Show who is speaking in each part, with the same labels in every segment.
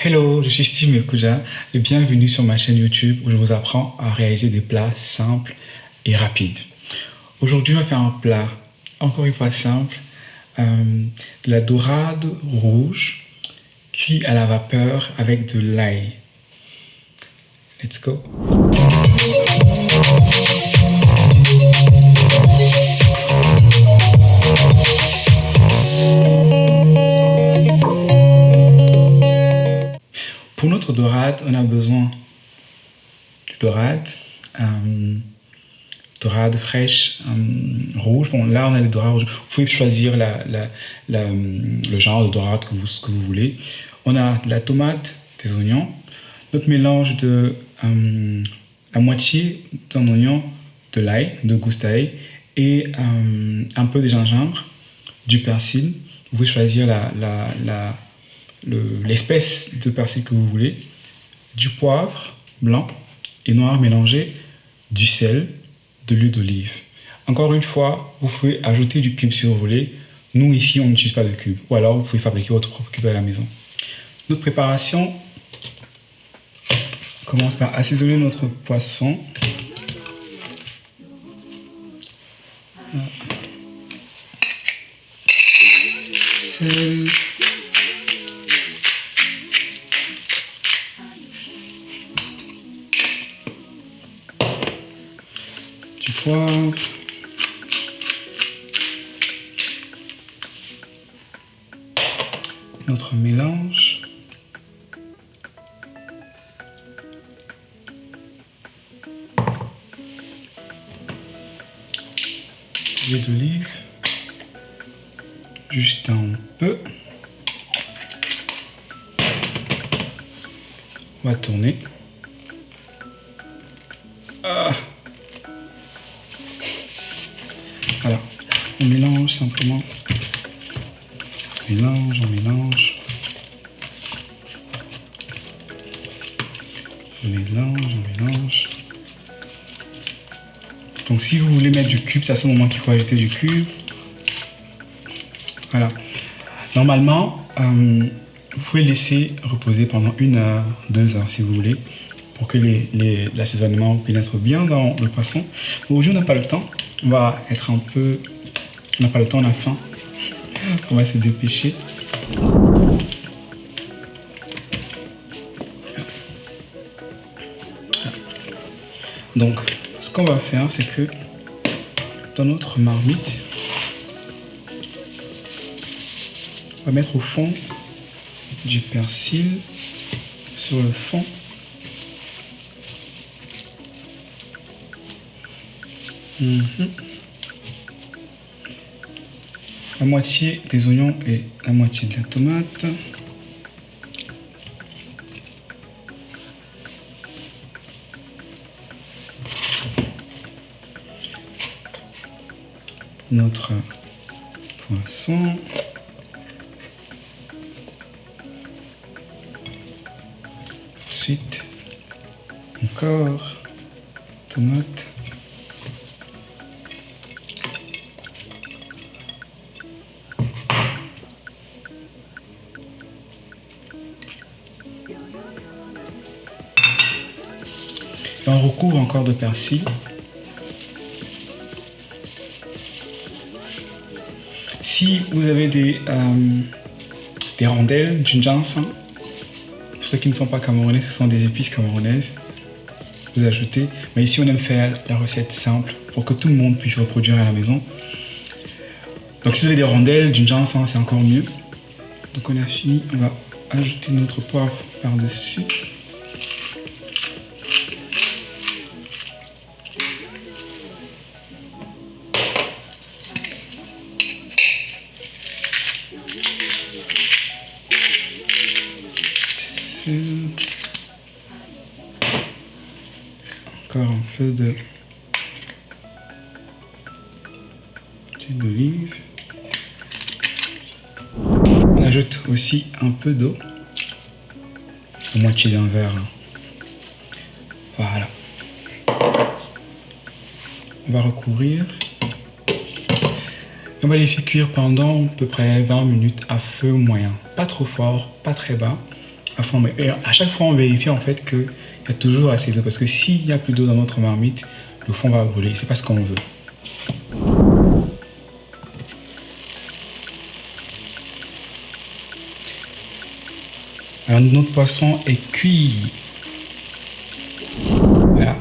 Speaker 1: Hello, je suis Steve Mekuja et bienvenue sur ma chaîne YouTube où je vous apprends à réaliser des plats simples et rapides. Aujourd'hui, on va faire un plat, encore une fois simple, de la dorade rouge cuit à la vapeur avec de l'ail. Let's go! Pour notre dorade, on a besoin de dorade fraîche, rouge. Bon, là, on a les dorades rouges. Vous pouvez choisir le genre de dorade que vous voulez. On a de la tomate, des oignons, notre mélange de la moitié d'un oignon, de l'ail, de goustail, et un peu de gingembre, du persil. Vous pouvez choisir l'espèce de persil que vous voulez, du poivre blanc et noir mélangé, du sel, de l'huile d'olive. Encore une fois, vous pouvez ajouter du cube si vous voulez. Nous ici, on n'utilise pas de cube. Ou alors, vous pouvez fabriquer votre propre cube à la maison. Notre préparation commence par assaisonner notre poisson. Sel. Du poivre. Notre mélange. L'huile d'olive. Juste un peu. On va tourner. Voilà, on mélange simplement. On mélange. On mélange. Donc si vous voulez mettre du cube, c'est à ce moment qu'il faut ajouter du cube. Voilà. Normalement, vous pouvez laisser reposer pendant 1 heure, 2 heures si vous voulez, pour que l'assaisonnement pénètre bien dans le poisson. Aujourd'hui, on n'a pas le temps. On va être un peu... On n'a pas le temps, on a faim. On va se dépêcher. Donc, ce qu'on va faire, c'est que dans notre marmite, on va mettre au fond du persil sur le fond. La moitié des oignons et la moitié de la tomate. Notre poisson. Ensuite, encore tomate. Et on recouvre encore de persil. Si vous avez des rondelles d'une ginseng, pour ceux qui ne sont pas camerounais, ce sont des épices camerounaises, vous ajoutez. Mais ici, on aime faire la recette simple pour que tout le monde puisse reproduire à la maison. Donc si vous avez des rondelles d'une ginseng, c'est encore mieux. Donc on a fini, on va ajouter notre poivre par-dessus. Encore un peu d'huile d'olive. On ajoute aussi un peu d'eau, la moitié d'un verre. Voilà. On va recouvrir. On va laisser cuire pendant à peu près 20 minutes à feu moyen. Pas trop fort, pas très bas. À fond, et à chaque fois, on vérifie en fait qu'il y a toujours assez d'eau. Parce que s'il n'y a plus d'eau dans notre marmite, le fond va brûler. C'est pas ce qu'on veut. Alors, notre poisson est cuit. Voilà.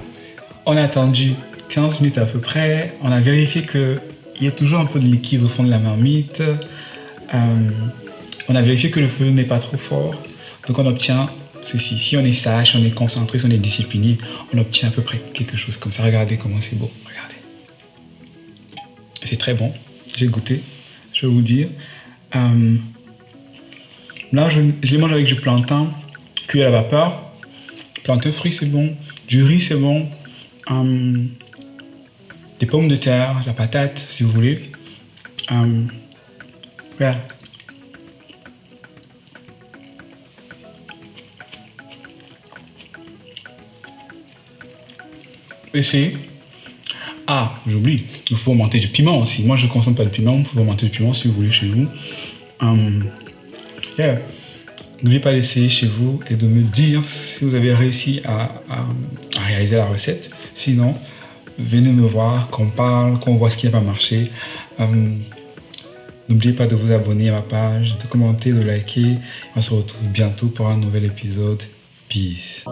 Speaker 1: On a attendu 15 minutes à peu près. On a vérifié qu'il y a toujours un peu de liquide au fond de la marmite. On a vérifié que le feu n'est pas trop fort. Donc on obtient ceci. Si on est sage, si on est concentré, si on est discipliné, on obtient à peu près quelque chose comme ça. Regardez comment c'est beau. Regardez. C'est très bon. J'ai goûté. Je vais vous dire. Là, je les mange avec du plantain cuit à la vapeur. Plantain frit, c'est bon. Du riz, c'est bon. Des pommes de terre, la patate, si vous voulez. Voilà. Essayez. Ah, j'oublie. Il faut augmenter du piment aussi. Moi, je ne consomme pas de piment. Vous pouvez augmenter du piment si vous voulez chez vous. Yeah. N'oubliez pas d'essayer chez vous et de me dire si vous avez réussi à réaliser la recette. Sinon, venez me voir, qu'on parle, qu'on voit ce qui n'a pas marché. N'oubliez pas de vous abonner à ma page, de commenter, de liker. On se retrouve bientôt pour un nouvel épisode. Peace.